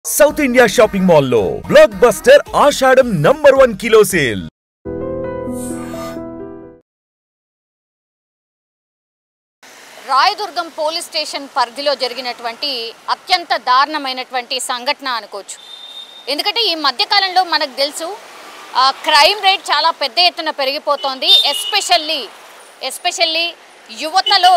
South India shopping mall లో block buster ఆషాఢం #1 kilo sale. Rayadurgam police station పరిధిలో జరిగినటువంటి అత్యంత దారుణమైనటువంటి సంఘటన అనుకోవచ్చు. ఎందుకంటే ఈ మధ్యకాలంలో మనకు తెలుసు క్రైమ్ రేట్ చాలా పెద్ద ఎత్తున పెరిగిపోతోంది. ఎస్పెషల్లీ యువతలో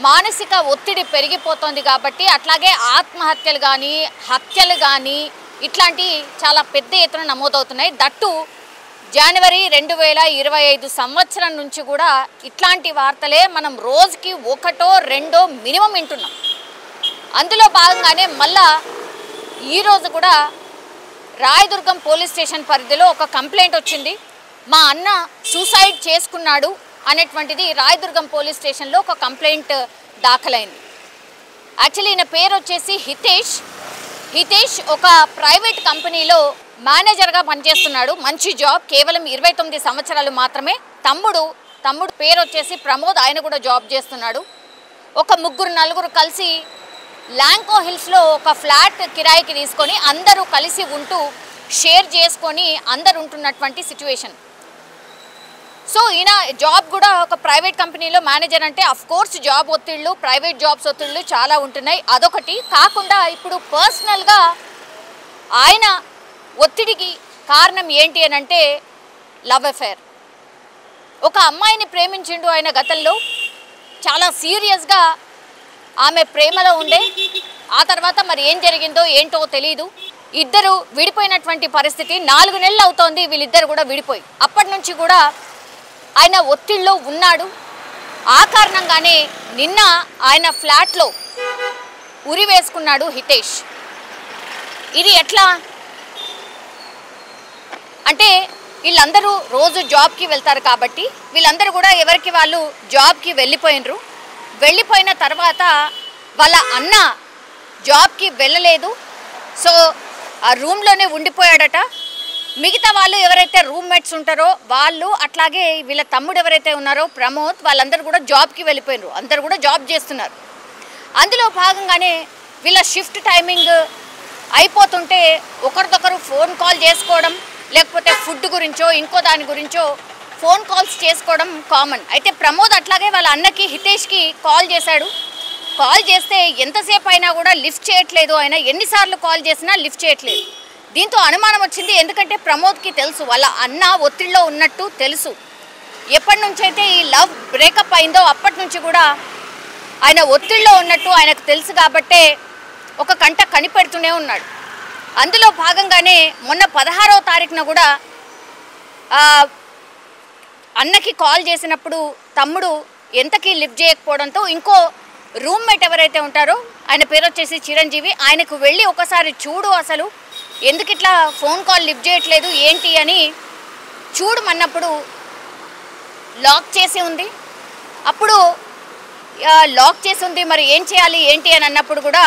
మానసిక ఒత్తిడి పెరిగిపోతోంది కాబట్టి అట్లాగే ఆత్మహత్యలు కానీ హత్యలు కానీ ఇట్లాంటి చాలా పెద్ద ఎత్తున నమోదవుతున్నాయి. దట్టు జనవరి 2025 సంవత్సరం నుంచి కూడా ఇట్లాంటి వార్తలే మనం రోజుకి 1-2 మినిమం వింటున్నాం. అందులో భాగంగానే మళ్ళా ఈరోజు కూడా రాయదుర్గం పోలీస్ స్టేషన్ పరిధిలో ఒక కంప్లైంట్ వచ్చింది. మా అన్న సూసైడ్ చేసుకున్నాడు అనేటువంటిది రాయదుర్గం పోలీస్ స్టేషన్లో ఒక కంప్లైంట్ దాఖలైంది. యాక్చువల్లీ ఈయన పేరు వచ్చేసి హితేష్ ఒక ప్రైవేట్ కంపెనీలో మేనేజర్గా పనిచేస్తున్నాడు. మంచి జాబ్, కేవలం 29 సంవత్సరాలు మాత్రమే. తమ్ముడు పేరు వచ్చేసి ప్రమోద్, ఆయన కూడా జాబ్ చేస్తున్నాడు. ఒక 3-4 కలిసి ల్యాంకో హిల్స్లో ఒక ఫ్లాట్ కిరాయికి తీసుకొని అందరూ కలిసి ఉంటూ షేర్ చేసుకొని అందరు ఉంటున్నటువంటి సిచ్యువేషన్. సో ఈయన జాబ్ కూడా ఒక ప్రైవేట్ కంపెనీలో మేనేజర్ అంటే అఫ్కోర్స్ జాబ్ ఒత్తిళ్ళు, ప్రైవేట్ జాబ్స్ ఒత్తిళ్ళు చాలా ఉంటున్నాయి. అదొకటి కాకుండా ఇప్పుడు పర్సనల్గా ఆయన ఒత్తిడికి కారణం ఏంటి అని అంటే లవ్ అఫేర్. ఒక అమ్మాయిని ప్రేమించిండు ఆయన గతంలో, చాలా సీరియస్గా ఆమె ప్రేమలో ఉండే. ఆ తర్వాత మరి ఏం జరిగిందో ఏంటో తెలీదు. ఇద్దరు విడిపోయినటువంటి పరిస్థితి. 4 నెలలు అవుతోంది వీళ్ళిద్దరు కూడా విడిపోయి. అప్పటి నుంచి కూడా ఆయన ఒత్తిడిలో ఉన్నాడు. ఆ కారణంగానే నిన్న ఆయన ఫ్లాట్లో ఉరి వేసుకున్నాడు హితేష్. ఇది ఎట్లా అంటే వీళ్ళందరూ రోజు జాబ్కి వెళ్తారు కాబట్టి వీళ్ళందరూ కూడా ఎవరికి వాళ్ళు జాబ్కి వెళ్ళిపోయినరు. వెళ్ళిపోయిన తర్వాత వాళ్ళ అన్న జాబ్కి వెళ్ళలేదు. సో ఆ రూమ్లోనే ఉండిపోయాడట. మిగతా వాళ్ళు ఎవరైతే రూమ్మేట్స్ ఉంటారో వాళ్ళు, అట్లాగే వీళ్ళ తమ్ముడు ఎవరైతే ఉన్నారో ప్రమోద్, వాళ్ళందరూ కూడా జాబ్కి వెళ్ళిపోయినారు. అందరూ కూడా జాబ్ చేస్తున్నారు. అందులో భాగంగానే వీళ్ళ షిఫ్ట్ టైమింగ్ అయిపోతుంటే ఒకరికొకరు ఫోన్ కాల్ చేసుకోవడం, లేకపోతే ఫుడ్ గురించో ఇంకో దాని గురించో ఫోన్ కాల్స్ చేసుకోవడం కామన్. అయితే ప్రమోద్ అట్లాగే వాళ్ళ అన్నకి హితేష్కి కాల్ చేశాడు. కాల్ చేస్తే ఎంతసేపు అయినా కూడా లిఫ్ట్ చేయట్లేదు. ఆయన ఎన్నిసార్లు కాల్ చేసినా లిఫ్ట్ చేయట్లేదు. దీంతో అనుమానం వచ్చింది. ఎందుకంటే ప్రమోద్కి తెలుసు వాళ్ళ అన్న ఒత్తిడిలో ఉన్నట్టు తెలుసు. ఎప్పటి నుంచి అయితే ఈ లవ్ బ్రేకప్ అయిందో అప్పటి నుంచి కూడా ఆయన ఒత్తిడిలో ఉన్నట్టు ఆయనకు తెలుసు కాబట్టే ఒక కంట కనిపెడుతూనే ఉన్నాడు. అందులో భాగంగానే మొన్న 16వ తారీఖున కూడా అన్నకి కాల్ చేసినప్పుడు తమ్ముడు ఎంతకీ లిఫ్ట్ చేయకపోవడంతో ఇంకో రూమ్మేట్ ఎవరైతే ఉంటారో ఆయన పేరు వచ్చేసి చిరంజీవి, ఆయనకు వెళ్ళి ఒకసారి చూడు అసలు ఎందుకు ఇట్లా ఫోన్ కాల్ లిఫ్ట్ చేయట్లేదు ఏంటి అని చూడమన్నప్పుడు లాక్ చేసి ఉంది. అప్పుడు లాక్ చేసి ఉంది, మరి ఏం చేయాలి ఏంటి అని అన్నప్పుడు కూడా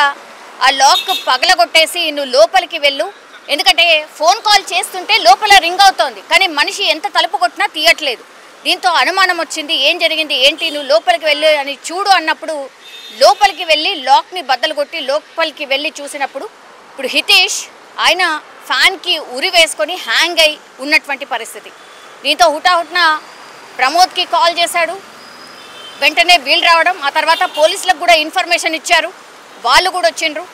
ఆ లాక్ పగలగొట్టేసి నువ్వు లోపలికి వెళ్ళు, ఎందుకంటే ఫోన్ కాల్ చేస్తుంటే లోపల రింగ్ అవుతోంది కానీ మనిషి ఎంత తలుపు కొట్టినా తీయట్లేదు. దీంతో అనుమానం వచ్చింది. ఏం జరిగింది ఏంటి, నువ్వు లోపలికి వెళ్ళి అని చూడు అన్నప్పుడు లోపలికి వెళ్ళి లాక్ని బద్దలు కొట్టి లోపలికి వెళ్ళి చూసినప్పుడు ఇప్పుడు హితేష్ ఆయన ఫ్యాన్కి ఉరి వేసుకొని హ్యాంగ్ అయి ఉన్నటువంటి పరిస్థితి. దీంతో హుటాహుట్న ప్రమోద్కి కాల్ చేశాడు. వెంటనే వీళ్ళు రావడం, ఆ తర్వాత పోలీసులకు కూడా ఇన్ఫర్మేషన్ ఇచ్చారు. వాళ్ళు కూడా వచ్చిండ్రు.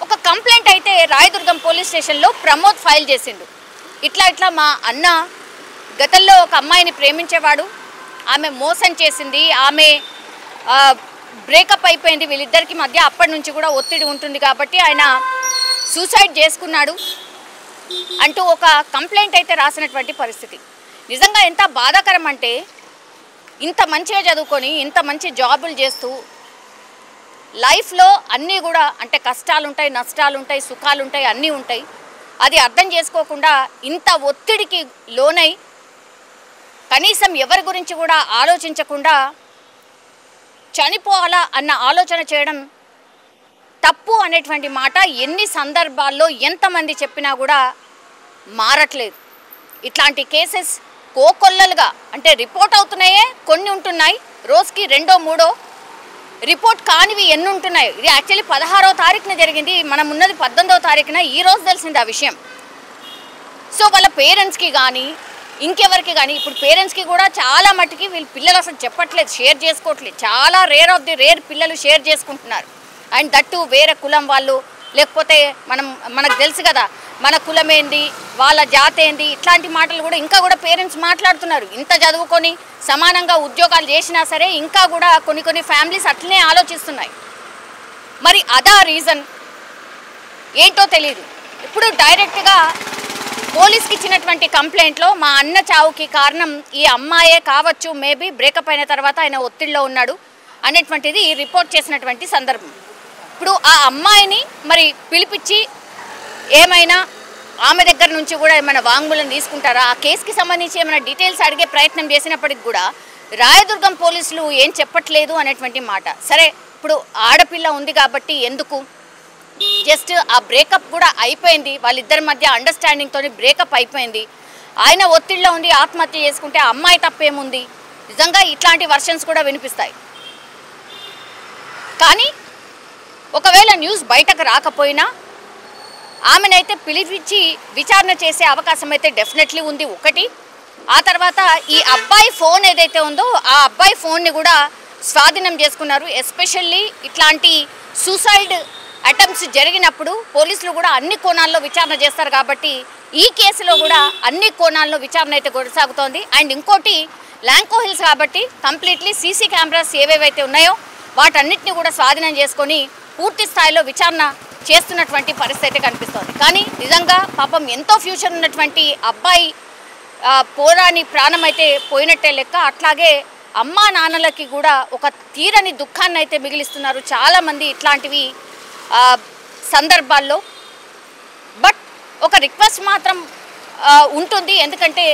ఒక కంప్లైంట్ అయితే రాయదుర్గం పోలీస్ స్టేషన్లో ప్రమోద్ ఫైల్ చేసిండు. ఇట్లా మా అన్న గతంలో ఒక అమ్మాయిని ప్రేమించేవాడు, ఆమె మోసం చేసింది, ఆమె బ్రేకప్ అయిపోయింది వీళ్ళిద్దరికి మధ్య. అప్పటి నుంచి కూడా ఒత్తిడి ఉంటుంది కాబట్టి ఆయన సూసైడ్ చేసుకున్నాడు అంటూ ఒక కంప్లైంట్ అయితే రాసినటువంటి పరిస్థితి. నిజంగా ఎంత బాధాకరం అంటే ఇంత మంచిగా చదువుకొని ఇంత మంచి జాబులు చేస్తూ లైఫ్లో అన్నీ కూడా అంటే కష్టాలు ఉంటాయి, నష్టాలు ఉంటాయి, సుఖాలు ఉంటాయి, అన్నీ ఉంటాయి. అది అర్థం చేసుకోకుండా ఇంత ఒత్తిడికి లోనై కనీసం ఎవరి గురించి కూడా ఆలోచించకుండా చనిపోవాలా అన్న ఆలోచన చేయడం తప్పు అనేటువంటి మాట ఎన్ని సందర్భాల్లో ఎంతమంది చెప్పినా కూడా మారట్లేదు. ఇట్లాంటి కేసెస్ కోకొల్లలుగా అంటే రిపోర్ట్ అవుతున్నాయే, కొన్ని ఉంటున్నాయి, రోజుకి 2-3 రిపోర్ట్ కానివి ఎన్ని ఉంటున్నాయి. ఇది యాక్చువల్లీ 16వ తారీఖున జరిగింది, మనం ఉన్నది 18వ తారీఖున. ఈరోజు తెలిసింది ఆ విషయం. సో వాళ్ళ పేరెంట్స్కి కానీ ఇంకెవరికి కానీ, ఇప్పుడు పేరెంట్స్కి కూడా చాలా మట్టుకి వీళ్ళ పిల్లలు అసలు చెప్పట్లేదు, షేర్ చేసుకోవట్లేదు. చాలా రేర్ పిల్లలు షేర్ చేసుకుంటున్నారు. అండ్ దట్టు వేరే కులం వాళ్ళు, లేకపోతే మనకు తెలుసు కదా మన కులం ఏంది, వాళ్ళ జాతి ఏంది, ఇట్లాంటి మాటలు కూడా ఇంకా కూడా పేరెంట్స్ మాట్లాడుతున్నారు. ఇంత చదువుకొని సమానంగా ఉద్యోగాలు చేసినా సరే ఇంకా కూడా కొన్ని ఫ్యామిలీస్ అట్లనే ఆలోచిస్తున్నాయి. మరి అదా రీజన్ ఏంటో తెలియదు. ఇప్పుడు డైరెక్ట్గా పోలీస్కి ఇచ్చినటువంటి కంప్లైంట్లో మా అన్న చావుకి కారణం ఈ అమ్మాయే కావచ్చు, మేబీ బ్రేకప్ అయిన తర్వాత ఆయన ఒత్తిడిలో ఉన్నాడు అనేటువంటిది రిపోర్ట్ చేసినటువంటి సందర్భం. ఇప్పుడు ఆ అమ్మాయిని మరి పిలిపించి ఏమైనా ఆమె దగ్గర నుంచి కూడా ఏమైనా వాంగ్మూలం తీసుకుంటారా, ఆ కేసుకి సంబంధించి ఏమైనా డీటెయిల్స్ అడిగే ప్రయత్నం చేసినప్పటికి కూడా రాయదుర్గం పోలీసులు ఏం చెప్పట్లేదు అనేటువంటి మాట. సరే, ఇప్పుడు ఆడపిల్ల ఉంది కాబట్టి ఎందుకు, జస్ట్ ఆ బ్రేకప్ కూడా అయిపోయింది, వాళ్ళిద్దరి మధ్య అండర్స్టాండింగ్తో బ్రేకప్ అయిపోయింది. ఆయన ఒత్తిడిలో ఉండి ఆత్మహత్య చేసుకుంటే ఆ అమ్మాయి తప్పేముంది? నిజంగా ఇట్లాంటి వర్షన్స్ కూడా వినిపిస్తాయి. కానీ ఒకవేళ న్యూస్ బయటకు రాకపోయినా ఆమెనైతే పిలిపించి విచారణ చేసే అవకాశం అయితే డెఫినెట్లీ ఉంది ఒకటి. ఆ తర్వాత ఈ అబ్బాయి ఫోన్ ఏదైతే ఉందో ఆ అబ్బాయి ఫోన్ని కూడా స్వాధీనం చేసుకున్నారు. ఎస్పెషల్లీ ఇట్లాంటి సూసైడ్ అటెంప్ట్స్ జరిగినప్పుడు పోలీసులు కూడా అన్ని కోణాల్లో విచారణ చేస్తారు కాబట్టి ఈ కేసులో కూడా అన్ని కోణాల్లో విచారణ అయితే కొనసాగుతోంది. అండ్ ఇంకోటి ల్యాంకో హిల్స్ కాబట్టి కంప్లీట్లీ సీసీ కెమెరాస్ ఏవేవైతే ఉన్నాయో వాటన్నిటిని కూడా స్వాధీనం చేసుకొని పూర్తి స్థాయిలో విచారణ చేస్తున్నటువంటి పరిస్థితి కనిపిస్తోంది. కానీ నిజంగా పాపం ఎంతో ఫ్యూచర్ ఉన్నటువంటి అబ్బాయి పోరాని ప్రాణం అయితే పోయినట్టే లెక్క. అట్లాగే అమ్మా నాన్నలకి కూడా ఒక తీరని దుఃఖాన్ని అయితే మిగిలిస్తున్నారు చాలామంది ఇట్లాంటివి సందర్భాల్లో. బట్ ఒక రిక్వెస్ట్ మాత్రం ఉంటుంది, ఎందుకంటే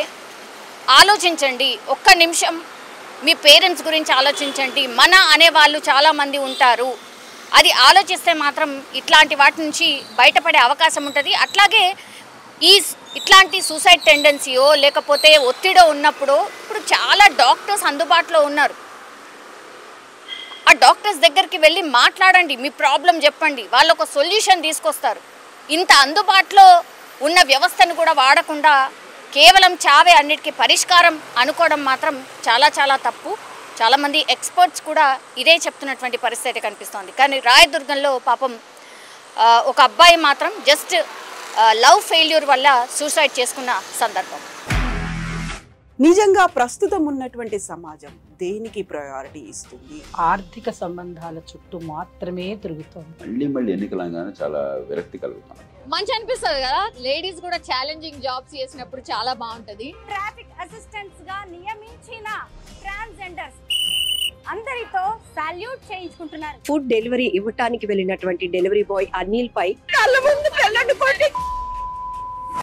ఆలోచించండి, ఒక్క నిమిషం మీ పేరెంట్స్ గురించి ఆలోచించండి. మన అనేవాళ్ళు చాలామంది ఉంటారు, అది ఆలోచిస్తే మాత్రం ఇట్లాంటి వాటి నుంచి బయటపడే అవకాశం ఉంటుంది. అట్లాగే ఇట్లాంటి సూసైడ్ టెండెన్సీయో లేకపోతే ఒత్తిడో ఉన్నప్పుడు ఇప్పుడు చాలా డాక్టర్స్ అందుబాటులో ఉన్నారు. ఆ డాక్టర్స్ దగ్గరికి వెళ్ళి మాట్లాడండి, మీ ప్రాబ్లం చెప్పండి, వాళ్ళు ఒక సొల్యూషన్ తీసుకొస్తారు. ఇంత అందుబాటులో ఉన్న వ్యవస్థను కూడా వాడకుండా కేవలం చావే అన్నిటికీ పరిష్కారం అనుకోవడం మాత్రం చాలా చాలా తప్పు. చాలామంది ఎక్స్పర్ట్స్ కూడా ఇదే చెప్తున్నటువంటి పరిస్థితి కనిపిస్తోంది. కానీ రాయదుర్గంలో పాపం ఒక అబ్బాయి మాత్రం జస్ట్ లవ్ ఫెయిల్యూర్ వల్ల సూసైడ్ చేసుకున్న సందర్భం. నిజంగా ప్రస్తుతం ఉన్నటువంటి సమాజం దేనికి ప్రయారిటీ ఇస్తుంది? ఆర్థిక సంబంధాల చుట్టూ మాత్రమే తిరుగుతుంది. మళ్ళీ ఎన్నికలంగానే చాలా విరక్తి కలుగుతాం. మంచి అనిపిస్తుంది కదా, లేడీస్ కూడా ఛాలెంజింగ్ జాబ్స్ చేసినప్పుడు చాలా బాగుంటది. ట్రాఫిక్ అసిస్టెంట్స్ గా నియమించిన ట్రాన్స్జెండర్స్ అందరితో సాల్యూట్ చేయించుకుంటున్నారు. ఫుడ్ డెలివరీ ఇవ్వటానికి వెళ్ళినటువంటి డెలివరీ బాయ్ అనిల్ పై కళ్ళ ముందు పెళ్ళండి